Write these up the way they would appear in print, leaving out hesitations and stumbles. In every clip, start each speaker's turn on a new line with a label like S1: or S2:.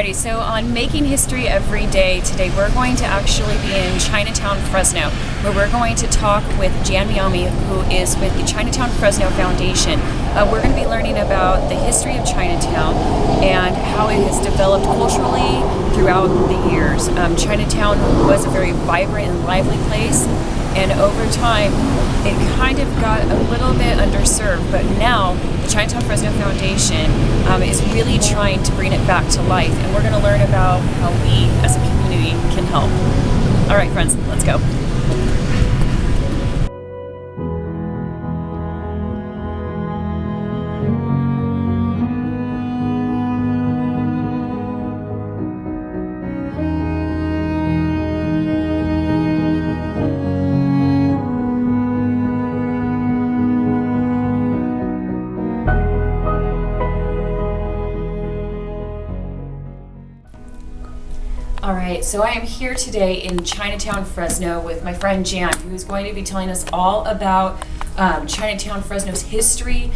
S1: Okay, so on Making History Every Day today, we're going to actually be in Chinatown Fresno, where we're going to talk with Jan Miami, who is with the ChinaTown Fresno Foundation. We're going to be learning about the history of Chinatown and how it has developed culturally throughout the years. Chinatown was a very vibrant and lively place, and over time it kind of got a little bit underserved, but now the ChinaTown Fresno Foundation is really trying to bring it back to life, and we're going to learn about how we as a community can help. All right, friends, let's go. All right, so I am here today in Chinatown Fresno with my friend Jan, who is going to be telling us all about Chinatown Fresno's history,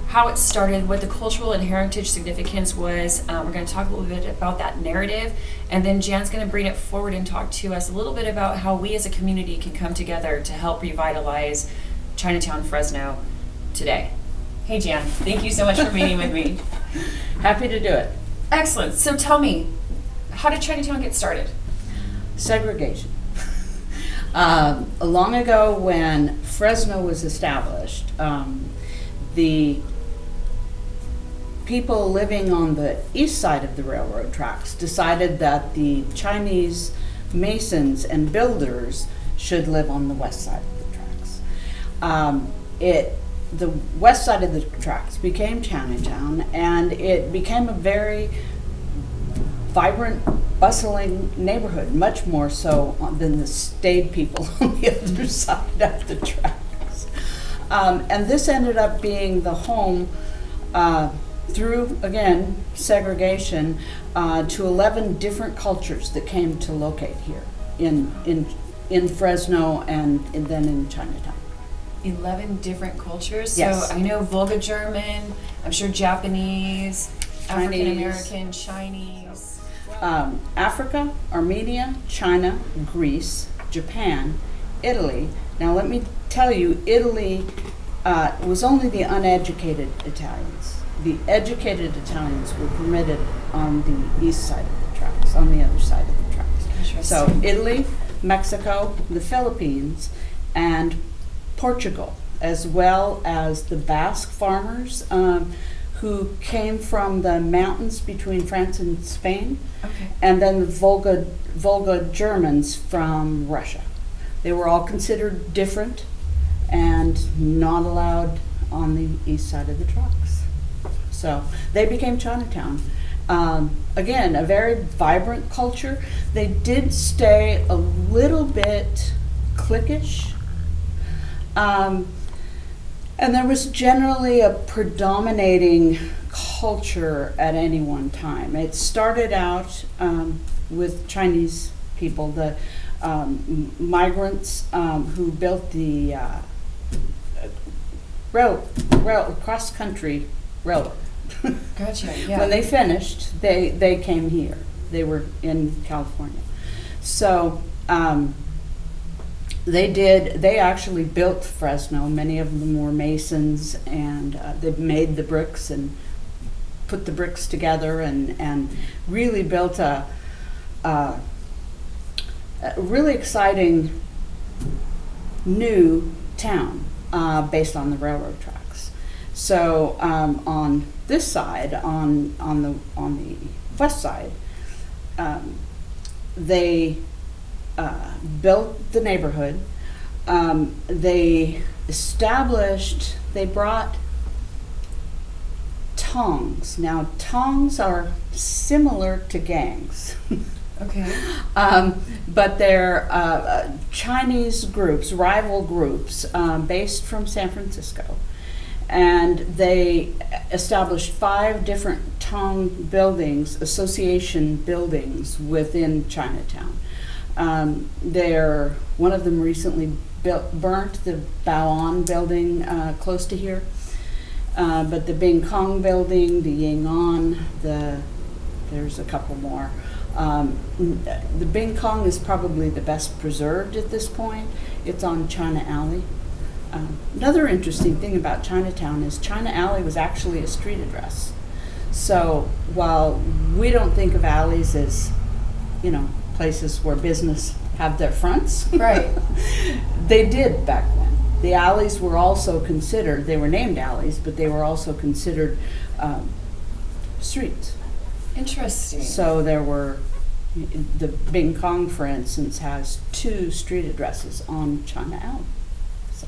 S1: how it started, what the cultural and heritage significance was. We're going to talk a little bit about that narrative, and then Jan's going to bring it forward and talk to us a little bit about how we as a community can come together to help revitalize Chinatown Fresno today. Hey Jan, thank you so much for meeting with me.
S2: Happy to do it.
S1: Excellent. So tell me, how did Chinatown get started?
S2: Segregation. Long ago, when Fresno was established, the people living on the east side of the railroad tracks decided that the Chinese masons and builders should live on the west side of the tracks. The west side of the tracks became Chinatown, and it became a very vibrant, bustling neighborhood, much more so than the staid people on the other side of the tracks. And this ended up being the home, through, again, segregation, to 11 different cultures that came to locate here in Fresno and then in Chinatown.
S1: 11 different cultures?
S2: Yes.
S1: So I know Volga German, I'm sure Japanese, African American, Chinese.
S2: Africa, Armenia, China, Greece, Japan, Italy. Now let me tell you, Italy was only the uneducated Italians. The educated Italians were permitted on the east side of the tracks, on the other side of the tracks. So Italy, Mexico, the Philippines, and Portugal, as well as the Basque farmers who came from the mountains between France and Spain, and then the Volga Germans from Russia. They were all considered different and not allowed on the east side of the tracks. So they became Chinatown. Again, a very vibrant culture. They did stay a little bit cliquish. And there was generally a predominating culture at any one time. It started out with Chinese people, the migrants who built the cross-country railroad.
S1: Gotcha, yeah.
S2: When they finished, they came here. They were in California. So they actually built Fresno. Many of them were masons, and they made the bricks and put the bricks together and really built a really exciting new town based on the railroad tracks. So on this side, on the west side, they built the neighborhood. They brought tongs. Now, tongs are similar to gangs.
S1: Okay.
S2: But they're Chinese groups, rival groups, based from San Francisco. And they established 5 different tong buildings, association buildings within Chinatown. One of them recently burnt, the Baoan building close to here. But the Bing Kong building, the Ying'an, the there's a couple more. The Bing Kong is probably the best preserved at this point. It's on China Alley. Another interesting thing about Chinatown is China Alley was actually a street address. So while we don't think of alleys as, places where business have their fronts,
S1: Right.
S2: they did back then. The alleys were also considered, they were named alleys, but they were also considered streets.
S1: Interesting.
S2: So there were, the Bing Kong, for instance, has 2 street addresses on China Alley. So.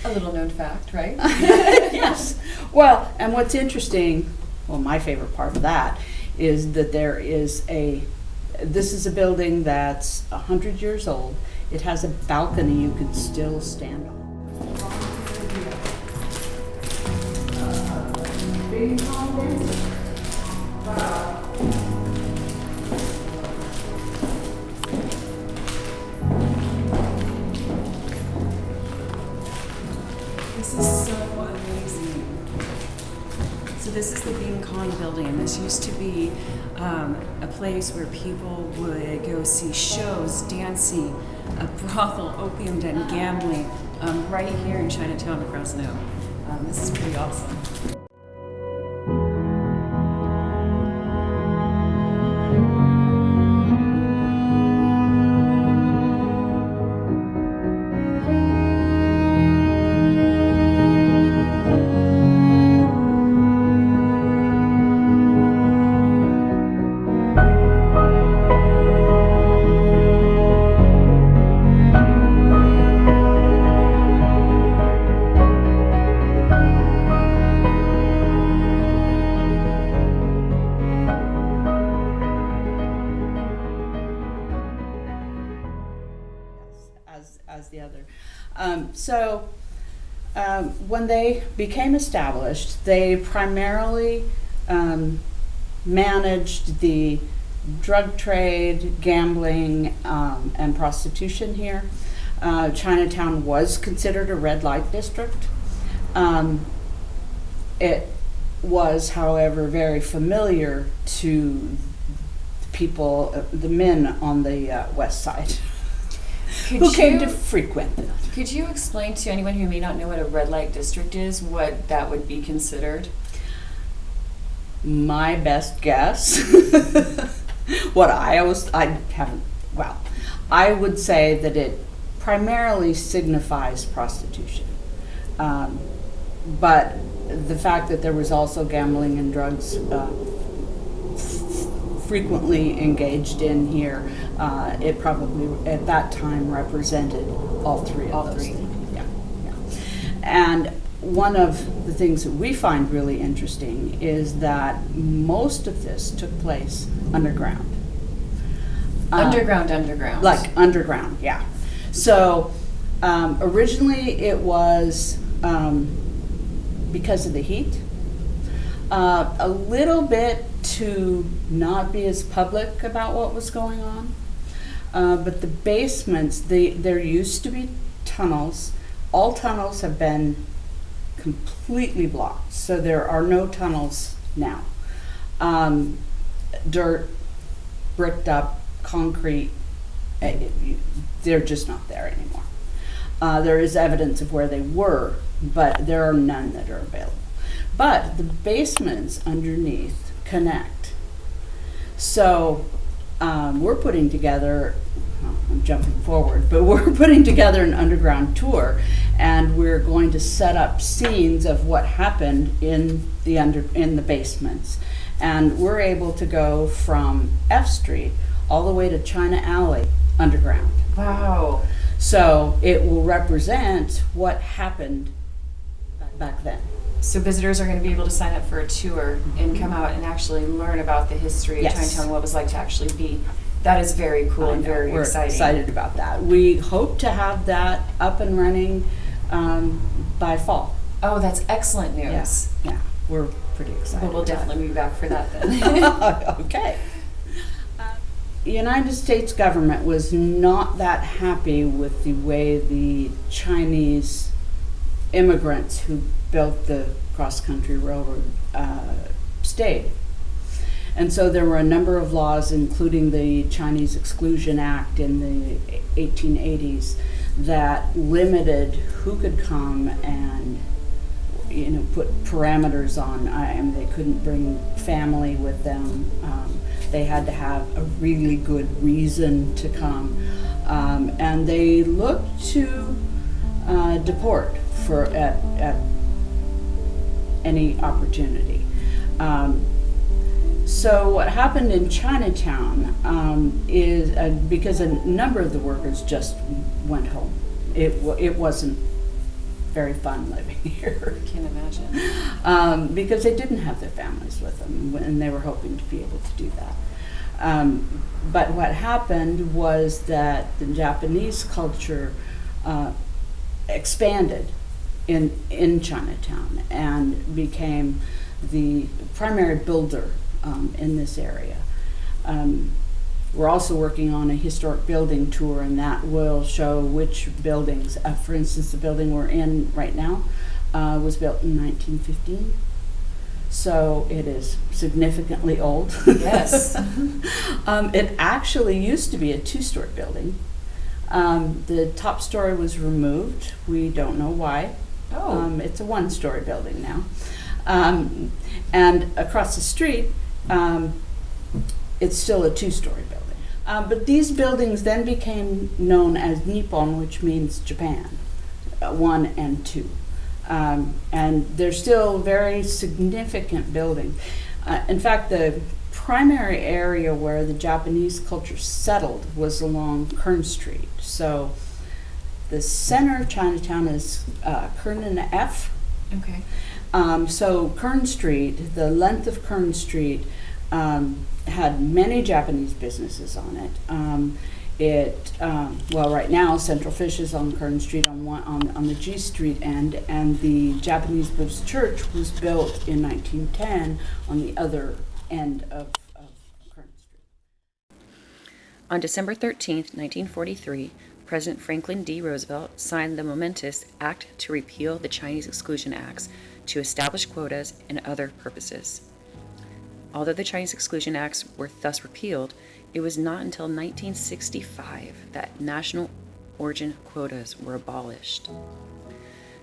S1: A little known fact, right?
S2: Yes. Well, and what's interesting, my favorite part of that is that this is a building that's 100 years old. It has a balcony you can still stand on. Bing Kong dancing. Wow.
S1: This is so amazing. So this is the Bing Kong building, and this used to be a place where people would go see shows, dancing, a brothel, opium den, gambling, right here in ChinaTown Fresno. This is pretty awesome.
S2: As the other. When they became established, they primarily managed the drug trade, gambling, and prostitution here. Chinatown was considered a red light district. It was, however, very familiar to people, the men on the west side. Who came to frequent them.
S1: Could you explain to anyone who may not know what a red light district is, what that would be considered?
S2: My best guess, I would say that it primarily signifies prostitution. But the fact that there was also gambling and drugs frequently engaged in here, it probably at that time represented all three of those things. Yeah. And one of the things that we find really interesting is that most of this took place underground.
S1: Underground.
S2: Like underground, yeah. So originally it was because of the heat, a little bit to not be as public about what was going on. But the basements, there used to be tunnels. All tunnels have been completely blocked, so there are no tunnels now. Dirt, bricked up, concrete, they're just not there anymore. There is evidence of where they were, but there are none that are available. But the basements underneath connect. So we're putting together, I'm jumping forward, but we're putting together an underground tour, and we're going to set up scenes of what happened in the basements. And we're able to go from F Street all the way to China Alley underground.
S1: Wow.
S2: So it will represent what happened back then.
S1: So visitors are going to be able to sign up for a tour and come out and actually learn about the history of
S2: Yes.
S1: Chinatown, what it was like to actually be. That is very cool and very
S2: We're
S1: exciting.
S2: excited about that. We hope to have that up and running by fall.
S1: Oh, that's excellent news.
S2: Yeah, we're pretty excited.
S1: Well, we'll
S2: about
S1: definitely be back for that then.
S2: it. Okay. The United States government was not that happy with the way the Chinese immigrants who built the cross-country railroad stayed. And so there were a number of laws, including the Chinese Exclusion Act in the 1880s, that limited who could come and put parameters on. They couldn't bring family with them. They had to have a really good reason to come. And they looked to deport at any opportunity. So what happened in Chinatown is because a number of the workers just went home. It wasn't very fun living here.
S1: I can't imagine.
S2: Because they didn't have their families with them, and they were hoping to be able to do that. But what happened was that the Japanese culture expanded in Chinatown and became the primary builder in this area. We're also working on a historic building tour, and that will show which buildings. For instance, the building we're in right now was built in 1915. So it is significantly old.
S1: Yes.
S2: It actually used to be a two-story building. The top story was removed. We don't know why.
S1: Oh.
S2: It's a one-story building now. And across the street, it's still a two-story building. But these buildings then became known as Nippon, which means Japan, 1 and 2. And they're still very significant buildings. In fact, the primary area where the Japanese culture settled was along Kern Street. So the center of Chinatown is Kern and F.
S1: Okay.
S2: So Kern Street, the length of Kern Street, had many Japanese businesses on it. Right now, Central Fish is on Kern Street on the G Street end, and the Japanese Buddhist Church was built in 1910 on the other end of Kern Street.
S3: On December 13th, 1943, President Franklin D. Roosevelt signed the momentous Act to repeal the Chinese Exclusion Acts to establish quotas and other purposes. Although the Chinese Exclusion Acts were thus repealed, it was not until 1965 that national origin quotas were abolished.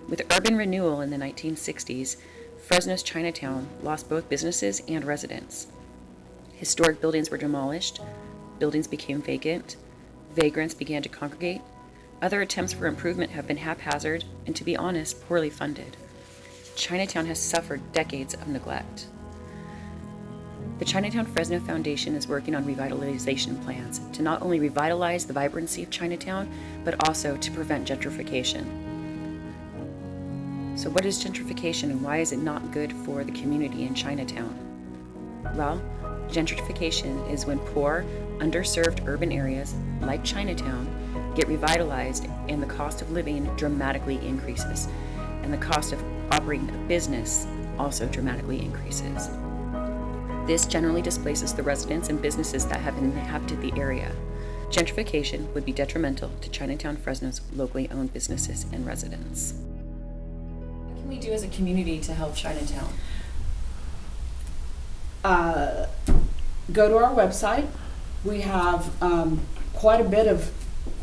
S3: With urban renewal in the 1960s, Fresno's Chinatown lost both businesses and residents. Historic buildings were demolished, buildings became vacant, vagrants began to congregate. Other attempts for improvement have been haphazard and, to be honest, poorly funded. Chinatown has suffered decades of neglect. The ChinaTown Fresno Foundation is working on revitalization plans to not only revitalize the vibrancy of Chinatown, but also to prevent gentrification. So what is gentrification and why is it not good for the community in Chinatown? Well, gentrification is when poor, underserved urban areas, like Chinatown, get revitalized and the cost of living dramatically increases, and the cost of operating a business also dramatically increases. This generally displaces the residents and businesses that have inhabited the area. Gentrification would be detrimental to ChinaTown Fresno's locally owned businesses and residents.
S1: What can we do as a community to help Chinatown?
S2: Go to our website. We have quite a bit of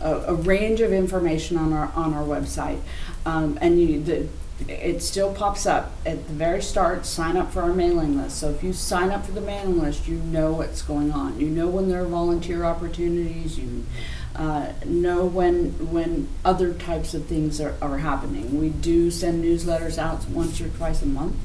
S2: a range of information on our website, it still pops up at the very start. Sign up for our mailing list. So if you sign up for the mailing list, you know what's going on. You know when there are volunteer opportunities. You know when other types of things are happening. We do send newsletters out once or twice a month.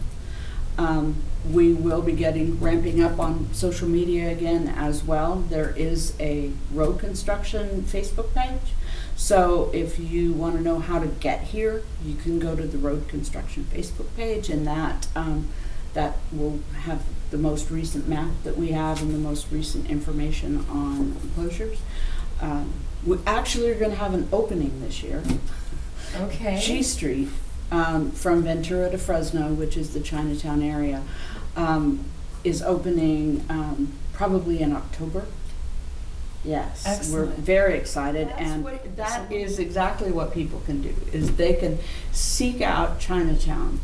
S2: We will be ramping up on social media again as well. There is a road construction Facebook page. So if you want to know how to get here, you can go to the road construction Facebook page, and that will have the most recent map that we have and the most recent information on closures. We actually are going to have an opening this year.
S1: Okay.
S2: G Street, from Ventura to Fresno, which is the Chinatown area, is opening probably in October. Yes.
S1: Excellent.
S2: We're very excited, that is exactly what people can do, is they can seek out Chinatown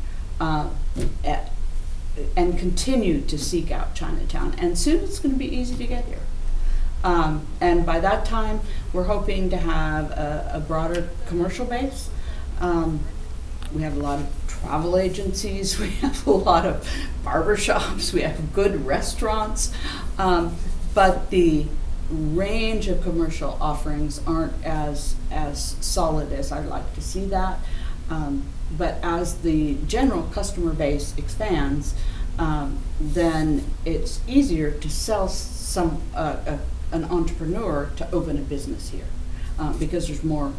S2: and continue to seek out Chinatown. And soon it's going to be easy to get here. And by that time, we're hoping to have a broader commercial base. We have a lot of travel agencies, we have a lot of barbershops, we have good restaurants, but the range of commercial offerings aren't as solid as I'd like to see that. But as the general customer base expands, then it's easier to sell an entrepreneur to open a business here because there's more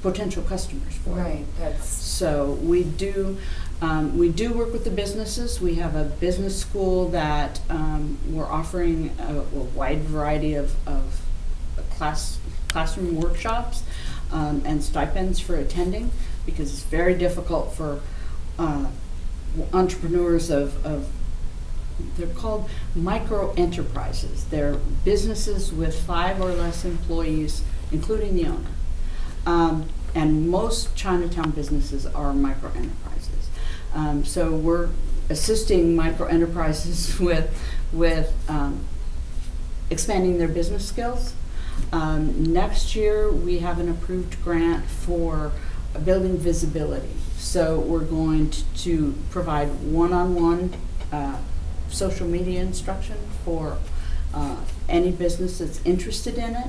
S2: potential customers for it.
S1: Right. That's
S2: So we do work with the businesses. We have a business school that we're offering a wide variety of classroom workshops and stipends for attending, because it's very difficult for entrepreneurs of they're called micro enterprises. They're businesses with 5 or less employees, including the owner. And most Chinatown businesses are micro enterprises. So we're assisting micro enterprises with expanding their business skills. Next year, we have an approved grant for building visibility. So we're going to provide one-on-one social media instruction for any business that's interested in it,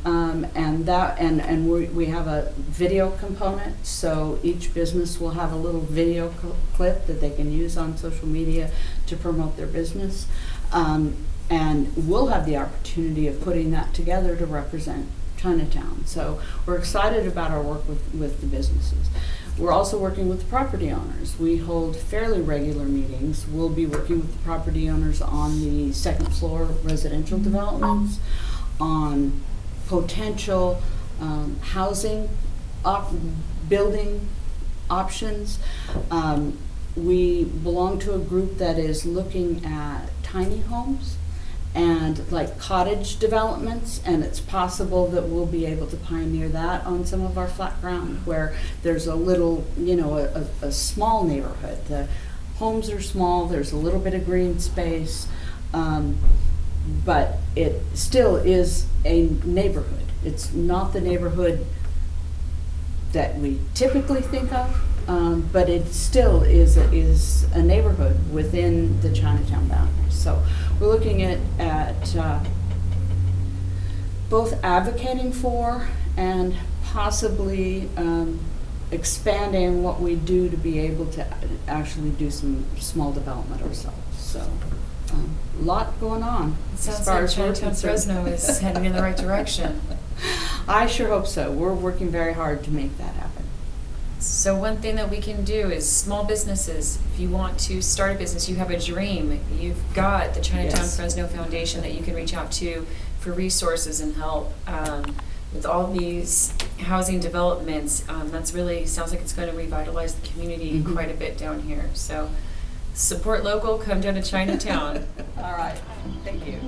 S2: and we have a video component. So each business will have a little video clip that they can use on social media to promote their business, and we'll have the opportunity of putting that together to represent Chinatown. So we're excited about our work with the businesses. We're also working with the property owners. We hold fairly regular meetings. We'll be working with the property owners on the second floor residential developments, on potential housing building options. We belong to a group that is looking at tiny homes and like cottage developments, and it's possible that we'll be able to pioneer that on some of our flat ground where there's a little, a small neighborhood. The homes are small, there's a little bit of green space, but it still is a neighborhood. It's not the neighborhood that we typically think of, but it still is a neighborhood within the Chinatown boundaries. So we're looking at both advocating for and possibly expanding what we do to be able to actually do some small development ourselves. So a lot going on.
S1: It sounds like ChinaTown Fresno is heading in the right direction.
S2: I sure hope so. We're working very hard to make that happen.
S1: So one thing that we can do is small businesses. If you want to start a business, you have a dream, you've got the Chinatown
S2: Yes.
S1: Fresno Foundation that you can reach out to for resources and help with all these housing developments. That's really sounds like it's going to revitalize the community quite a bit down here. So support local, come down to Chinatown.
S2: All right. Thank you.